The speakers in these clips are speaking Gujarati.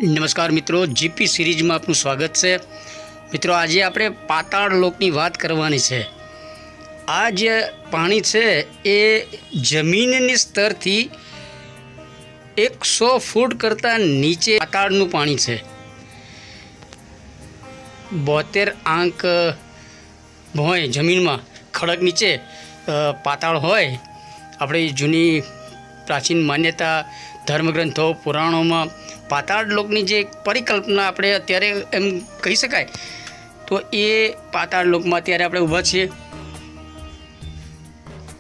નમસ્કાર મિત્રો, જીપી સિરીઝમાં આપનું સ્વાગત છે। મિત્રો, આજે આપણે પાતાળ લોકની વાત કરવાની છે। આ જે પાણી છે એ જમીનની સ્તરથી 100 ફૂટ કરતાં નીચે પાતાળનું પાણી છે। 72 આંક હોય જમીનમાં, ખડક નીચે પાતાળ હોય। આપણી જૂની પ્રાચીન માન્યતા, ધર્મગ્રંથો, પુરાણોમાં પાતાળ લોકની જે પરિકલ્પના આપણે અત્યારે એમ કહી શકાય, તો એ પાતાળ લોકમાં અત્યારે આપણે ઊભા છીએ।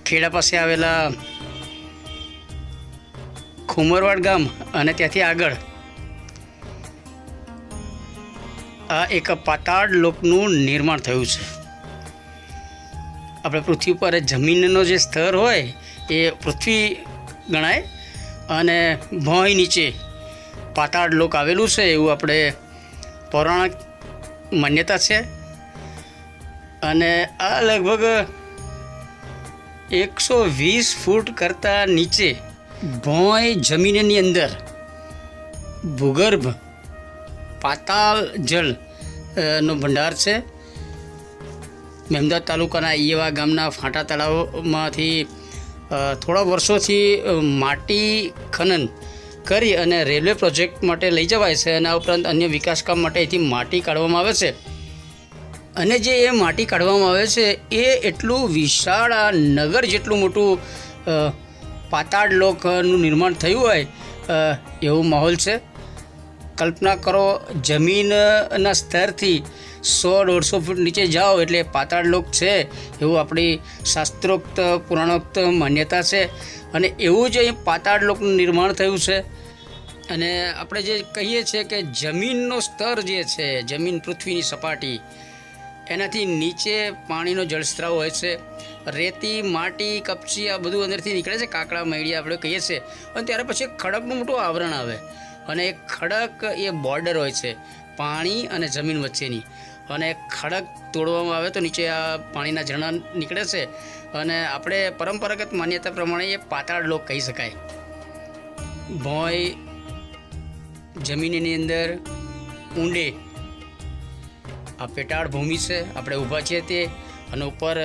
ખેડા પાસે આવેલા ખુમરવાડ ગામ અને ત્યાંથી આગળ આ એક પાતાળ લોકનું નિર્માણ થયું છે। આપણે પૃથ્વી પર જમીનનો જે સ્તર હોય એ પૃથ્વી ગણાય અને ભોંય નીચે પાતાળ લોક આવેલું છે એવું આપણે પૌરાણિક માન્યતા છે। અને આ લગભગ 120 ફૂટ કરતાં નીચે ભોંય જમીનની અંદર ભૂગર્ભ પાતાળ જળ નો ભંડાર છે। મહેમદાવાદ તાલુકાના ઈવા ગામના ફાંટા તળાવમાંથી થોડા વર્ષોથી માટી ખનન કરી અને રેલવે પ્રોજેક્ટ માટે લઈ જવાય છે અને આ ઉપરાંત અન્ય વિકાસ કામ માટે અહીંથી માટી કાઢવામાં આવે છે। અને જે એ માટી કાઢવામાં આવે છે એ એટલું વિશાળ, આ નગર જેટલું મોટું પાતાળ લોકનું નિર્માણ થયું હોય એવું માહોલ છે। કલ્પના કરો, જમીનના સ્તરથી 100-150 ફૂટ નીચે જાઓ એટલે પાતાળ લોક છે એવું આપણી શાસ્ત્રોક્ત પુરાણોક્ત માન્યતા છે। અને એવું જ અહીં પાતાળ લોકનું નિર્માણ થયું છે। અને આપણે જે કહીએ છીએ કે જમીનનો સ્તર જે છે, જમીન પૃથ્વીની સપાટી, એનાથી નીચે પાણીનો જળસ્ત્રાવ હોય છે। રેતી, માટી, કપચી આ બધું અંદરથી નીકળે છે, કાકડા, મૈડિયા આપણે કહીએ છીએ। અને ત્યાર પછી એક ખડકનું મોટું આવરણ આવે અને એક ખડક એ બોર્ડર હોય છે પાણી અને જમીન વચ્ચેની। અને ખડક તોડવામાં આવે તો નીચે આ પાણીના ઝરણા નીકળે છે અને આપણે પરંપરાગત માન્યતા પ્રમાણે એ પાતાળ લોક કહી શકાય। ભોંય જમીનની અંદર ઊંડે આ પેટાળ ભૂમિ છે, આપણે ઊભા છીએ તે, અને ઉપર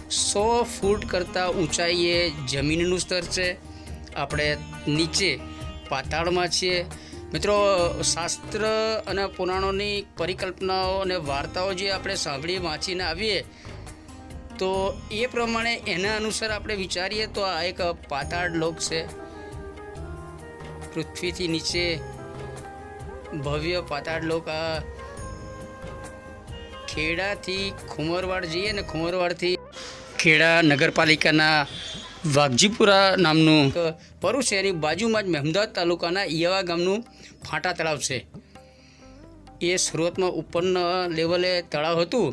100 ફૂટ કરતાં ઊંચાઈએ જમીનનું સ્તર છે। આપણે નીચે પાતાળમાં છીએ। મિત્રો, શાસ્ત્ર અને પુરાણોની પરિકલ્પનાઓ અને વાર્તાઓ જે આપણે સાંભળી વાંચીને આવીએ તો એ પ્રમાણે એના અનુસાર આપણે વિચારીએ તો આ એક પાતાળ લોક છે। પૃથ્વીથી નીચે ભવ્ય પાતાળ લોક આ ખેડાથી ખુમરવાડ જઈએ ને ખુમરવાડથી ખેડા નગરપાલિકાના વાઘજીપુરા નામનું પરું છે, એની બાજુમાં જ મહેમદાવાદ તાલુકાના ઈવા ગામનું ફાંટા તળાવ છે। એ શરૂઆતમાં ઉપરના લેવલે તળાવ હતું,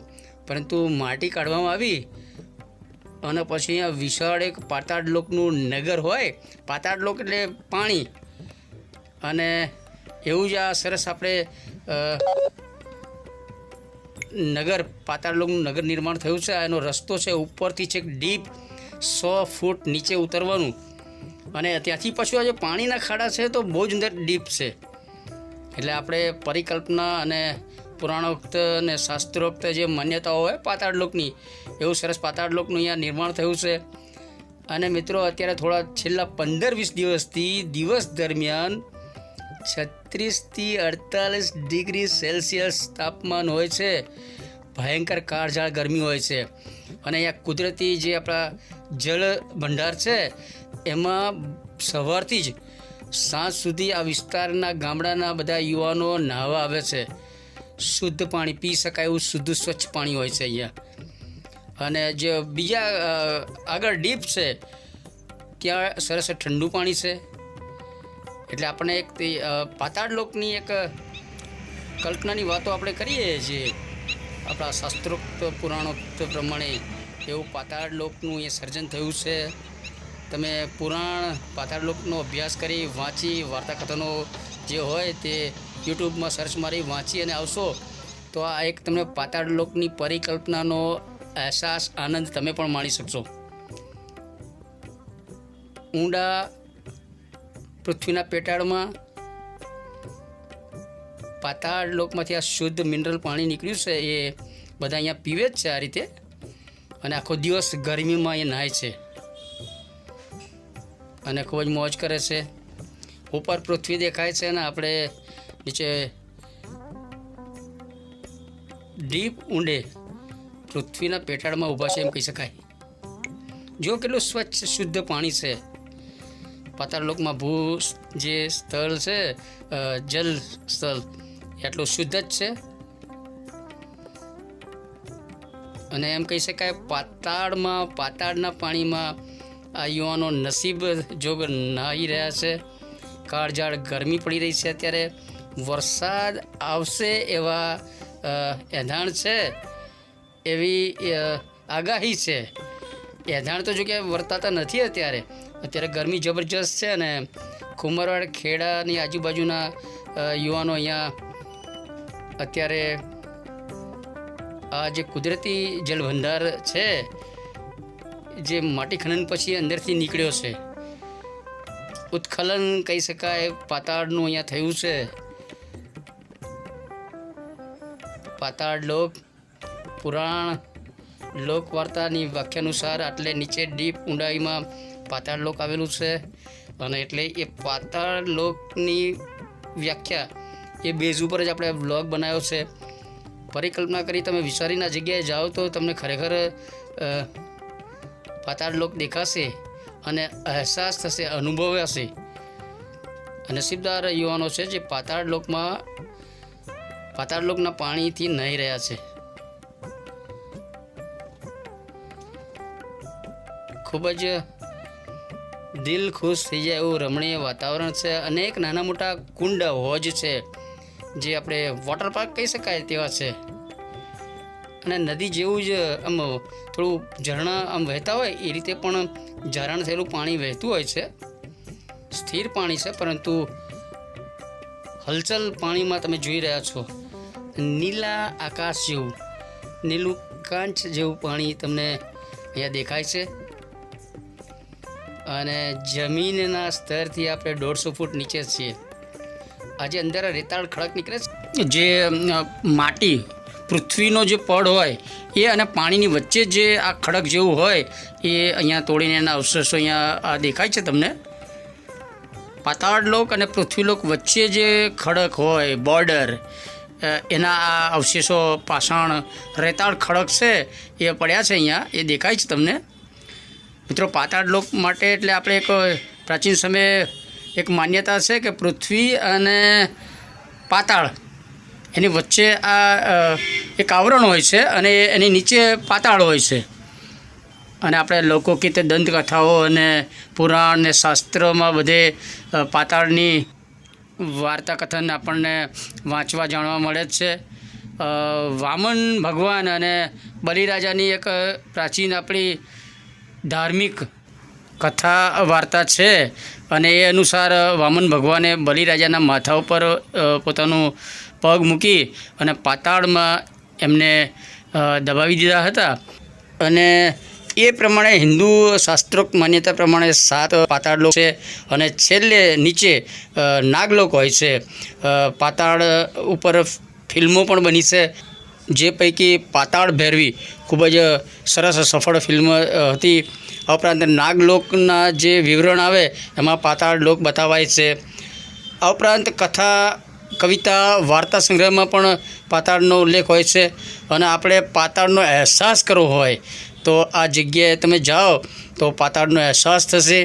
પરંતુ માટી કાઢવામાં આવી અને પછી અહીંયા વિશાળ એક પાતાળ લોકનું નગર હોય। પાતાળ લોક એટલે પાણી, અને એવું જ આ સરસ આપણે નગર પાતાળ લોકનું નગર નિર્માણ થયું છે। એનો રસ્તો છે ઉપરથી છેક ડીપ 100 ફૂટ નીચે ઉતરવાનું, અને ત્યાંથી પછી જે પાણીના ખાડા છે તો બહુ જ અંદર ડીપ છે। એટલે આપણે પરિકલ્પના અને પુરાણોક્ત અને શાસ્ત્રોક્ત જે માન્યતાઓ હોય પાતાળ લોકની, એવું સરસ પાતાળ લોકનું અહીંયા નિર્માણ થયું છે। અને મિત્રો, અત્યારે થોડા છેલ્લા 15-20 દિવસથી દિવસ દરમિયાન 36 થી 48 ડિગ્રી સેલ્સિયસ તાપમાન હોય છે। ભયંકર કાળઝાળ ગરમી હોય છે। અને અહીંયા કુદરતી જે આપણા જળ ભંડાર છે એમાં સવારથી જ સાંજ સુધી આ વિસ્તારના ગામડાના બધા યુવાનો નહાવા આવે છે। શુદ્ધ પાણી પી શકાય એવું શુદ્ધ સ્વચ્છ પાણી હોય છે અહીંયા। અને જે બીજા આગળ ડીપ છે ત્યાં સરસ ઠંડુ પાણી છે। એટલે આપણે એક પાતાળ લોકની એક કલ્પનાની વાતો આપણે કરીએ છીએ, આપણા શાસ્ત્રોક્ત પુરાણોક્ત પ્રમાણે એવું પાતાળ લોકનું એ સર્જન થયું છે। તમે પુરાણ પાતાળ લોકનો અભ્યાસ કરી, વાંચી, વાર્તા કથનો જે હોય તે યુટ્યુબમાં સર્ચ મારી વાંચી અને આવશો તો આ એક તમને પાતાળ લોકની પરિકલ્પનાનો અહેસાસ, આનંદ તમે પણ માણી શકશો। ઊંડા પૃથ્વીના પેટાળમાં પાતાળ લોકમાંથી આ શુદ્ધ મિનરલ પાણી નીકળ્યું છે એ બધા અહીંયા પીવે જ છે આ રીતે, અને આખો દિવસ ગરમીમાં એ નહાય છે અને ખૂબ જ મોજ કરે છે. ઉપર પૃથ્વી દેખાય છે અને આપણે નીચે ડીપ ઊંડે પૃથ્વીના પેટાળમાં ઊભા છે એમ કહી શકાય. જો કેટલું સ્વચ્છ શુદ્ધ પાણી છે. પાતાળલોકમાં ભૂ જે સ્થળ છે, જલ સ્થળ એટલું શુદ્ધ જ છે. અને એમ કહી શકાય પાતાળના પાણીમાં આ યુવાનો નસીબ જોગ નાહી રહ્યા છે. કાળઝાળ ગરમી પડી રહી છે, અત્યારે વરસાદ આવશે એવા એંધાણ છે, એવી આગાહી છે. એંધાણ તો જો કે વર્તાતા નથી અત્યારે ગરમી જબરજસ્ત છે. અને કુંભારવાડ ખેડાની આજુબાજુના યુવાનો અહીંયા અત્યારે આ જે કુદરતી જલભંડાર છે, જે માટી ખનન પછી અંદરથી નીકળ્યો છે, ઉત્ખલન કહી શકાય પાતાળનું અહીંયા થયું છે. પાતાળ લોક પુરાણ લોકવાર્તાની વ્યાખ્યા અનુસાર આટલે નીચે ડીપ ઊંડાઈમાં પાતાળ લોક આવેલું છે. અને એટલે એ પાતાળ લોકની વ્યાખ્યા એ બેઝ ઉપર જ આપણે વ્લોગ બનાવ્યો છે. પરિકલ્પના કરી તમે વિચારીના જગ્યાએ જાઓ તો તમને ખરેખર પાતાળ લોક દેખાશે અને અહેસાસ થશે, અનુભવાશે. નસીબદાર યુવાનો છે જે પાતાળ લોકના પાણીથી નાહી રહ્યા છે. ખૂબ જ દિલ ખુશ થઈ જાય એવું રમણીય વાતાવરણ છે. અનેક નાના મોટા કુંડ હોજ છે, જે આપણે વોટર પાર્ક કહી શકાય તેવા છે. અને નદી જેવું જ આમ થોડું ઝરણા આમ વહેતા હોય એ રીતે પણ ઝારણ થયેલું પાણી વહેતું હોય છે. સ્થિર પાણી છે, પરંતુ હલચલ પાણીમાં તમે જોઈ રહ્યા છો. નીલા આકાશ જેવું, નીલું કાંચ જેવું પાણી તમને અહીંયા દેખાય છે. અને જમીનના સ્તરથી આપણે 150 ફૂટ નીચે છીએ. આજે અંદર રેતાળ ખડક નીકળે છે, જે માટી પૃથ્વીનો જે પડ હોય એ અને પાણીની વચ્ચે જે આ ખડક જેવું હોય એ અહીંયા તોડીને એના અવશેષો અહીંયા આ દેખાય છે તમને. પાતાળ લોક અને પૃથ્વીલોક વચ્ચે જે ખડક હોય બોર્ડર, એના આ અવશેષો પાષાણ રેતાળ ખડક છે એ પડ્યા છે અહીંયા, એ દેખાય છે તમને. મિત્રો, પાતાળ લોક માટે એટલે આપણે એક પ્રાચીન સમયે એક માન્યતા છે કે પૃથ્વી અને પાતાળ એની વચ્ચે આ એક આવરણ હોય છે અને એની નીચે પાતાળ હોય છે. અને આપણે લોકગીત, દંતકથાઓ અને પુરાણ ને શાસ્ત્રોમાં બધે પાતાળની વાર્તા કથન આપણને વાંચવા જાણવા મળે જ છે. વામન ભગવાન અને બલિરાજાની એક પ્રાચીન આપણી ધાર્મિક કથા વાર્તા છે. અને એ અનુસાર વામન ભગવાને બલિરાજાના માથા ઉપર પોતાનું પગ મૂકી અને પાતાળમાં એમને દબાવી દીધા હતા. અને એ પ્રમાણે હિન્દુ શાસ્ત્રોક્ત માન્યતા પ્રમાણે 7 પાતાળ લોક છે અને છેલ્લે નીચે નાગલોક હોય છે. પાતાળ ઉપર ફિલ્મો પણ બની છે, જે પૈકી પાતાળ ભૈરવી ખૂબ જ સરસ સફળ ફિલ્મ હતી. આ ઉપરાંત નાગલોકના જે વિવરણ આવે એમાં પાતાળ લોક બતાવાય છે. આ ઉપરાંત કથા, કવિતા, વાર્તા સંગ્રહમાં પણ પાતાળનો ઉલ્લેખ હોય છે. અને આપણે પાતાળનો અહેસાસ કરવો હોય તો આ જગ્યાએ તમે જાઓ તો પાતાળનો અહેસાસ થશે.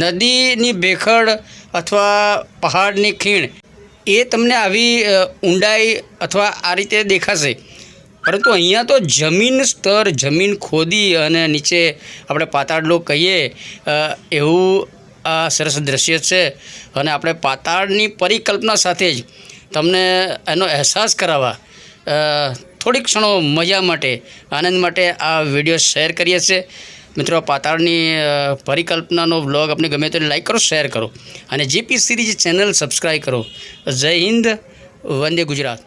નદીની ભેખડ અથવા પહાડની ખીણ એ તમને આવી ઊંડાઈ અથવા આ રીતે દેખાશે, પરંતુ અહીંયા તો જમીન સ્તર, જમીન ખોદી અને નીચે આપણે પાતાળ લોક કહીએ એવું આ સરસ દ્રશ્ય છે. અને આપણે પાતાળની પરિકલ્પના સાથે જ તમને એનો અહેસાસ કરાવવા થોડીક ક્ષણો મજા માટે, આનંદ માટે આ વિડીયો શેર કરીએ છીએ. મિત્રો, પાતાળની પરિકલ્પનાનો વ્લોગ આપણે ગમે તો લાઈક કરો, શેર કરો અને જીપી સિરીઝ ચેનલ સબસ્ક્રાઈબ કરો. જય હિન્દ, વંદે ગુજરાત.